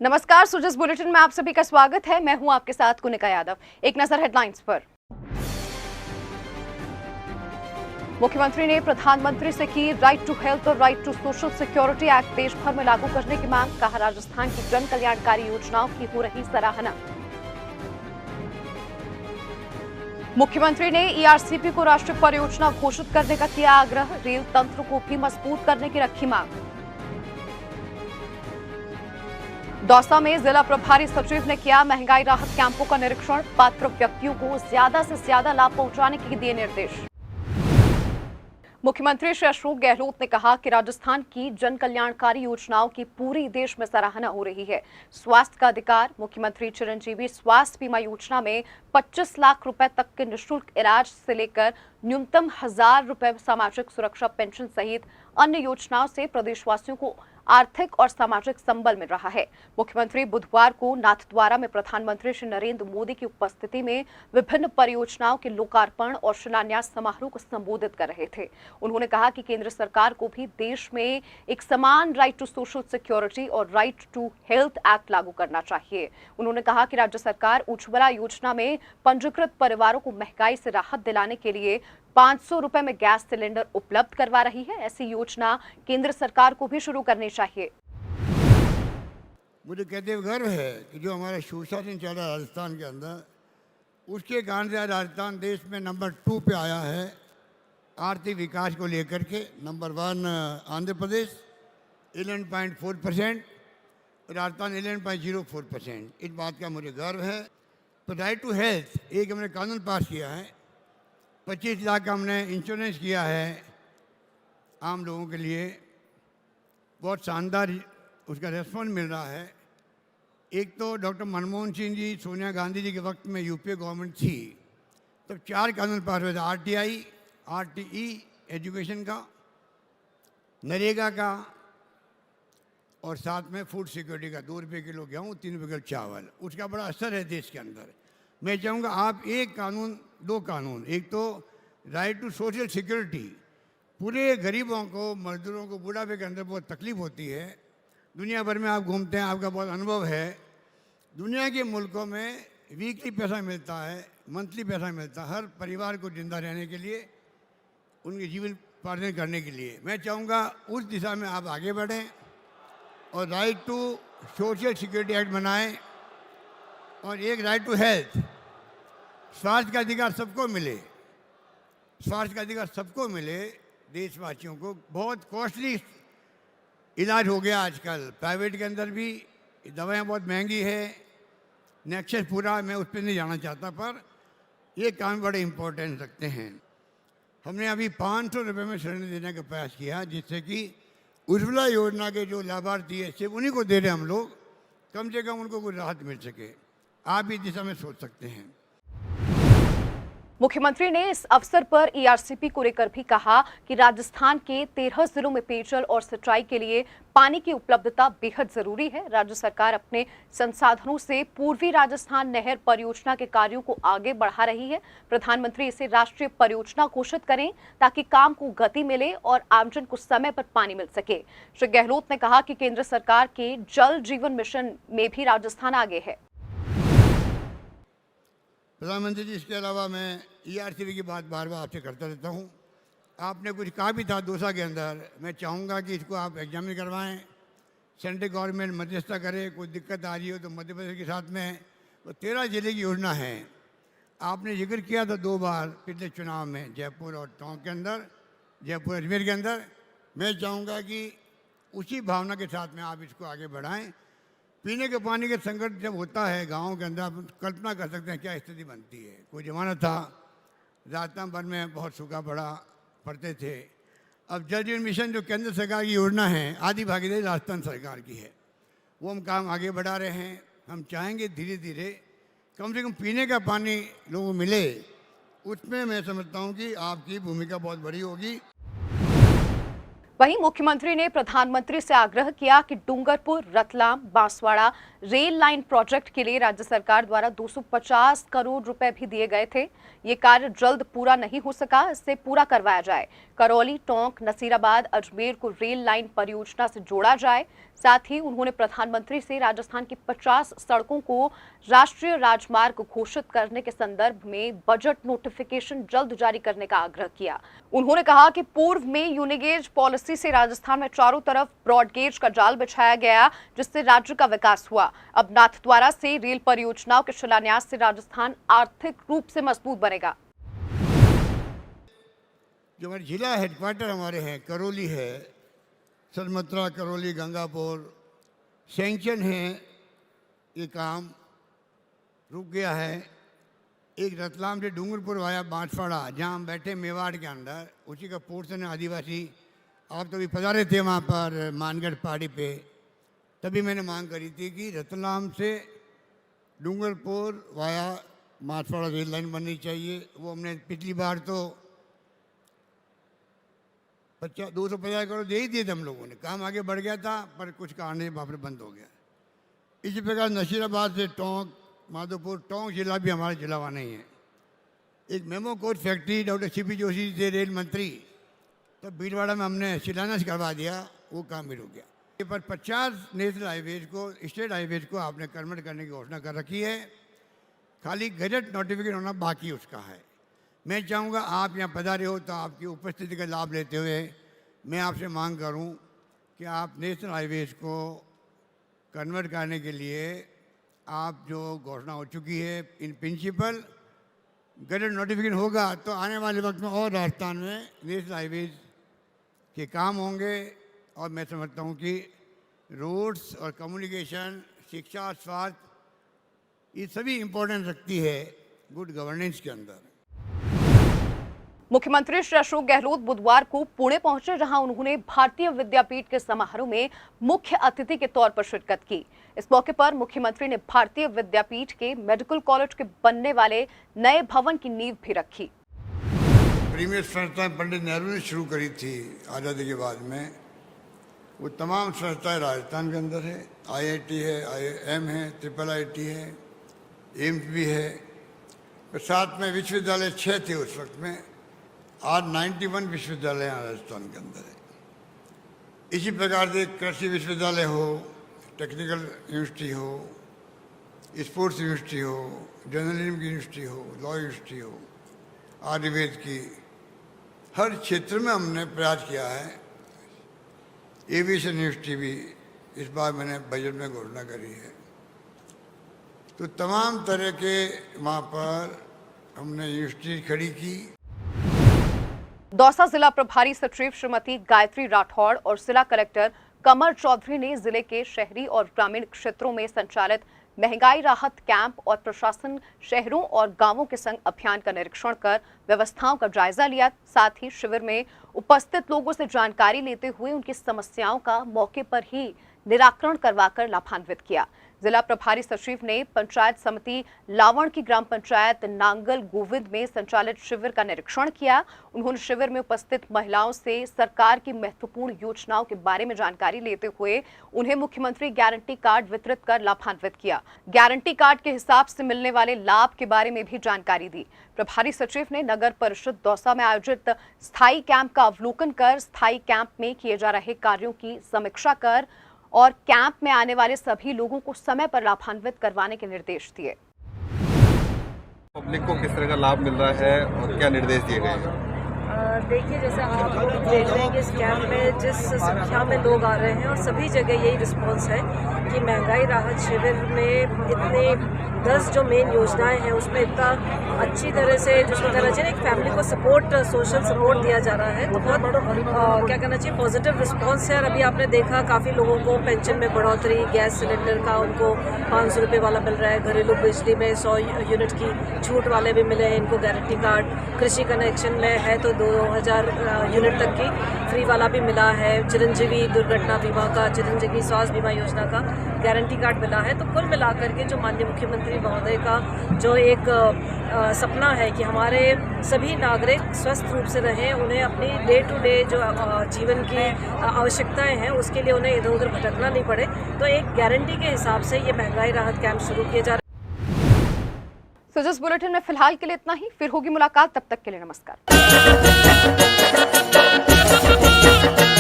नमस्कार, सुजस बुलेटिन में आप सभी का स्वागत है। मैं हूं आपके साथ कुनिका यादव। एक नजर हेडलाइंस पर। मुख्यमंत्री ने प्रधानमंत्री से की राइट टू हेल्थ और right to social security act देश भर में लागू करने की मांग। कहा, राजस्थान की जन कल्याणकारी योजनाओं की हो रही सराहना। मुख्यमंत्री ने ईआरसीपी को राष्ट्रीय परियोजना घोषित करने का किया आग्रह। रेल तंत्र को भी मजबूत करने की रखी मांग। दौसा में जिला प्रभारी सचिव ने किया महंगाई राहत कैंपों का निरीक्षण। पात्र व्यक्तियों को ज्यादा से ज्यादा लाभ पहुंचाने के दिए निर्देश। मुख्यमंत्री श्री अशोक गहलोत ने कहा कि राजस्थान की जन कल्याणकारी योजनाओं की पूरी देश में सराहना हो रही है। स्वास्थ्य का अधिकार। मुख्यमंत्री चिरंजीवी स्वास्थ्य बीमा योजना में 25 लाख रुपए तक के निःशुल्क इलाज से लेकर न्यूनतम 1000 रुपए सामाजिक सुरक्षा पेंशन सहित अन्य योजनाओं से प्रदेशवासियों को आर्थिक और सामाजिक संबल मिल रहा है। मुख्यमंत्री बुधवार को नाथद्वारा में प्रधानमंत्री श्री नरेंद्र मोदी की उपस्थिति में विभिन्न परियोजनाओं के लोकार्पण और शिलान्यास समारोह को संबोधित कर रहे थे। उन्होंने कहा कि केंद्र सरकार को भी देश में एक समान राइट टू सोशल सिक्योरिटी और राइट टू हेल्थ एक्ट लागू करना चाहिए। उन्होंने कहा कि राज्य सरकार उज्ज्वला योजना में पंजीकृत परिवारों को महंगाई से राहत दिलाने के लिए 500 रुपए में गैस सिलेंडर उपलब्ध करवा रही है। ऐसी योजना केंद्र सरकार को भी शुरू करनी चाहिए। मुझे कहते हुए गर्व है कि जो हमारा सुशासन चल रहा है राजस्थान के अंदर, उसके कारण से राजस्थान देश में नंबर 2 पे आया है आर्थिक विकास को लेकर के। नंबर 1 आंध्र प्रदेश 11.4%, राजस्थान 11.04%। इस बात का मुझे गर्व है। तो राइट टू हेल्थ एक हमने कानून पास किया है। 25 लाख का हमने इंश्योरेंस किया है आम लोगों के लिए। बहुत शानदार उसका रेस्पॉन्स मिल रहा है। एक तो डॉक्टर मनमोहन सिंह जी, सोनिया गांधी जी के वक्त में यूपीए गवर्नमेंट थी, तब 4 कानून पास हुए थे। आरटीआई, आरटीई एजुकेशन का, नरेगा का, और साथ में फूड सिक्योरिटी का। 2 रुपये किलो गेहूँ, 3 रुपये किलो चावल। उसका बड़ा असर है देश के अंदर। मैं चाहूँगा आप एक कानून, 2 कानून, एक तो राइट टू सोशल सिक्योरिटी। पूरे गरीबों को, मजदूरों को बुढ़ापे के अंदर बहुत तकलीफ होती है। दुनिया भर में आप घूमते हैं, आपका बहुत अनुभव है। दुनिया के मुल्कों में वीकली पैसा मिलता है, मंथली पैसा मिलता है हर परिवार को जिंदा रहने के लिए, उनके जीवन पालन करने के लिए। मैं चाहूँगा उस दिशा में आप आगे बढ़ें और right to social security act बनाएं। और एक राइट टू हेल्थ, स्वास्थ्य का अधिकार सबको मिले। स्वास्थ्य का अधिकार सबको मिले। देशवासियों को बहुत कॉस्टली इलाज हो गया आजकल, प्राइवेट के अंदर भी दवाएं बहुत महंगी है। नेक्सस पूरा मैं उस पर नहीं जाना चाहता, पर ये काम बड़े इम्पोर्टेंट रखते हैं। हमने अभी 500 रुपये में सिलेंडर देने का प्रयास किया, जिससे कि उज्ज्वला योजना के जो लाभार्थी है सिर्फ उन्हीं को दे रहे हम लोग, कम से कम उनको कोई राहत मिल सके। आप इस दिशा में सोच सकते हैं। मुख्यमंत्री ने इस अवसर पर ईआरसीपी को लेकर भी कहा कि राजस्थान के 13 जिलों में पेयजल और सिंचाई के लिए पानी की उपलब्धता बेहद जरूरी है। राज्य सरकार अपने संसाधनों से पूर्वी राजस्थान नहर परियोजना के कार्यों को आगे बढ़ा रही है। प्रधानमंत्री इसे राष्ट्रीय परियोजना घोषित करें ताकि काम को गति मिले और आमजन को समय पर पानी मिल सके। श्री गहलोत ने कहा कि केंद्र सरकार के जल जीवन मिशन में भी राजस्थान आगे है। प्रधानमंत्री जी, इसके अलावा मैं ईआरसीपी की बात बार बार आपसे करता रहता हूँ। आपने कुछ कहा भी था दौसा के अंदर। मैं चाहूँगा कि इसको आप एग्जामिन करवाएं, सेंट्रल गवर्नमेंट मध्यस्थता करे। कोई दिक्कत आ रही हो तो मध्य प्रदेश के साथ में वो 13 जिले की योजना है। आपने जिक्र किया था 2 बार पिछले चुनाव में, जयपुर और टोंक के अंदर, जयपुर अजमेर के अंदर। मैं चाहूँगा कि उसी भावना के साथ में आप इसको आगे बढ़ाएँ। पीने के पानी के संकट जब होता है गाँव के अंदर, आप कल्पना कर सकते हैं क्या स्थिति बनती है। कोई जमाना था राजस्थान भर में बहुत सूखा पड़ते थे। अब जल जीवन मिशन जो केंद्र सरकार की योजना है, आधी भागीदारी राजस्थान सरकार की है, वो हम काम आगे बढ़ा रहे हैं। हम चाहेंगे धीरे धीरे कम से कम पीने का पानी लोगों को मिले। उसमें मैं समझता हूँ कि आपकी भूमिका बहुत बड़ी होगी। वहीं मुख्यमंत्री ने प्रधानमंत्री से आग्रह किया कि Dungarpur Ratlam Banswara rail line project के लिए राज्य सरकार द्वारा 250 करोड़ रुपए भी दिए गए थे। ये कार्य जल्द पूरा नहीं हो सका, इससे पूरा करवाया जाए। करौली, टोंक, नसीराबाद, अजमेर को रेल लाइन परियोजना से जोड़ा जाए। साथ ही उन्होंने प्रधानमंत्री से राजस्थान की 50 सड़कों को राष्ट्रीय राजमार्ग घोषित करने के संदर्भ में बजट नोटिफिकेशन जल्द जारी करने का आग्रह किया। उन्होंने कहा कि पूर्व में यूनिगेज पॉलिसी से राजस्थान में चारों तरफ ब्रॉडगेज का जाल बिछाया गया, जिससे राज्य का विकास हुआ। अब नाथद्वारा से रेल परियोजनाओं के शिलान्यास से राजस्थान आर्थिक रूप से मजबूत बनेगा। जो हमारे जिला हेडक्वार्टर हमारे हैं, करौली है, सलमत्रा, करौली, गंगापुर, सैंक्शन है, ये काम रुक गया है। एक रतलाम से डूंगरपुर वाया बांसवाड़ा, जहाँ हम बैठे मेवाड़ के अंदर, उसी का पोर्शन है आदिवासी। आप तो भी पधारे थे वहाँ पर मानगढ़ पहाड़ी पे, तभी मैंने मांग करी थी कि रतलाम से Dungarpur via Banswara rail line बननी चाहिए। वो हमने पिछली बार तो 250 करोड़ दे ही दिए थे हम लोगों ने, काम आगे बढ़ गया था, पर कुछ कारण से वहाँ पर बंद हो गया। इसी प्रकार नशीराबाद से टोंक, माधोपुर, टोंक जिला भी हमारा जिला वहाँ नहीं है। एक memo coach factory doctor CP Joshi थे रेल मंत्री, तो भीलवाड़ा में हमने शिलान्यास करवा दिया, वो काम भी रुक गया। ये पर 50 नेशनल हाईवेज को, स्टेट हाईवेज को आपने कन्वर्ट करने की घोषणा कर रखी है, खाली गजट नोटिफिकेशन होना बाकी उसका है। मैं चाहूँगा आप यहाँ पधारे हो तो आपकी उपस्थिति का लाभ लेते हुए मैं आपसे मांग करूँ कि आप नेशनल हाईवेज को कन्वर्ट करने के लिए आप जो घोषणा हो चुकी है, इन प्रिंसिपल गजट नोटिफिकेशन होगा तो आने वाले वक्त में और राजस्थान में नेशनल हाईवेज के काम होंगे। और मैं समझता हूँ कि रोड्स और कम्युनिकेशन, शिक्षा, स्वास्थ्य, ये सभी इम्पोर्टेंस रखती है गुड गवर्नेंस के अंदर। मुख्यमंत्री श्री अशोक गहलोत बुधवार को पुणे पहुंचे, जहां उन्होंने भारतीय विद्यापीठ के समारोह में मुख्य अतिथि के तौर पर शिरकत की। इस मौके पर मुख्यमंत्री ने भारतीय विद्यापीठ के मेडिकल कॉलेज के बनने वाले नए भवन की नींव भी रखी। प्रीमियर संस्थाएं पंडित नेहरू ने शुरू करी थी आज़ादी के बाद में, वो तमाम संस्थाएं राजस्थान के अंदर है। IIT है, IIM है, IIIT है, एम्स भी है। तो साथ में विश्वविद्यालय 6 थे उस वक्त में, आज 91 विश्वविद्यालय राजस्थान के अंदर है। इसी प्रकार से कृषि विश्वविद्यालय हो, टेक्निकल यूनिवर्सिटी हो, स्पोर्ट्स यूनिवर्सिटी हो, जर्नलिज्म की यूनिवर्सिटी हो, लॉ यूनिवर्सिटी हो, आयुर्वेद की, हर क्षेत्र में हमने प्रयास किया है। एविएशन यूनिवर्सिटी भी इस बार मैंने बजट में घोषणा करी है। तो तमाम तरह के वहाँ पर हमने यूनिवर्सिटी खड़ी की। दौसा जिला प्रभारी सचिव श्रीमती गायत्री राठौड़ और जिला कलेक्टर कमर चौधरी ने जिले के शहरी और ग्रामीण क्षेत्रों में संचालित महंगाई राहत कैंप और प्रशासन शहरों और गांवों के संग अभियान का निरीक्षण कर व्यवस्थाओं का जायजा लिया। साथ ही शिविर में उपस्थित लोगों से जानकारी लेते हुए उनकी समस्याओं का मौके पर ही निराकरण करवाकर लाभान्वित किया। जिला प्रभारी सचिव ने पंचायत समिति लावण की ग्राम पंचायत नांगल गोविंद में संचालित शिविर का निरीक्षण किया। उन्होंने शिविर में उपस्थित महिलाओं से सरकार की महत्वपूर्ण योजनाओं के बारे में जानकारी लेते हुए उन्हें मुख्यमंत्री गारंटी कार्ड वितरित कर लाभान्वित किया। गारंटी कार्ड के हिसाब से मिलने वाले लाभ के बारे में भी जानकारी दी। प्रभारी सचिव ने नगर परिषद दौसा में आयोजित स्थायी कैंप का अवलोकन कर स्थायी कैंप में किए जा रहे कार्यों की समीक्षा कर और कैंप में आने वाले सभी लोगों को समय पर लाभान्वित करवाने के निर्देश दिए। पब्लिक को किस तरह का लाभ मिल रहा है और क्या निर्देश दिए गए हैं? देखिए, जैसे आप लोग देख रहे हैं कि इस कैंप में जिस संख्या में लोग आ रहे हैं और सभी जगह यही रिस्पांस है कि महंगाई राहत शिविर में इतने 10 जो मेन योजनाएं हैं उसमें इतना अच्छी तरह से जिसमें कहना चाहिए एक फैमिली को सपोर्ट, सोशल सपोर्ट दिया जा रहा है। तो बहुत क्या कहना चाहिए पॉजिटिव रिस्पांस है। और अभी आपने देखा काफ़ी लोगों को पेंशन में बढ़ोतरी, गैस सिलेंडर का उनको 500 रुपये वाला मिल रहा है, घरेलू बिजली में 100 यूनिट की छूट वाले भी मिले हैं इनको गारंटी कार्ड, कृषि कनेक्शन में है तो 9,000 यूनिट तक की फ्री वाला भी मिला है, चिरंजीवी दुर्घटना बीमा का, चिरंजीवी स्वास्थ्य बीमा योजना का गारंटी कार्ड मिला है। तो कुल मिलाकर के जो माननीय मुख्यमंत्री महोदय का जो एक सपना है कि हमारे सभी नागरिक स्वस्थ रूप से रहें, उन्हें अपनी डे टू डे जो जीवन की आवश्यकताएं हैं उसके लिए उन्हें इधर उधर भटकना नहीं पड़े, तो एक गारंटी के हिसाब से ये महंगाई राहत कैंप शुरू किए जा रहे हैं। तो जिस बुलेटिन में फिलहाल के लिए इतना ही, फिर होगी मुलाकात, तब तक के लिए नमस्कार।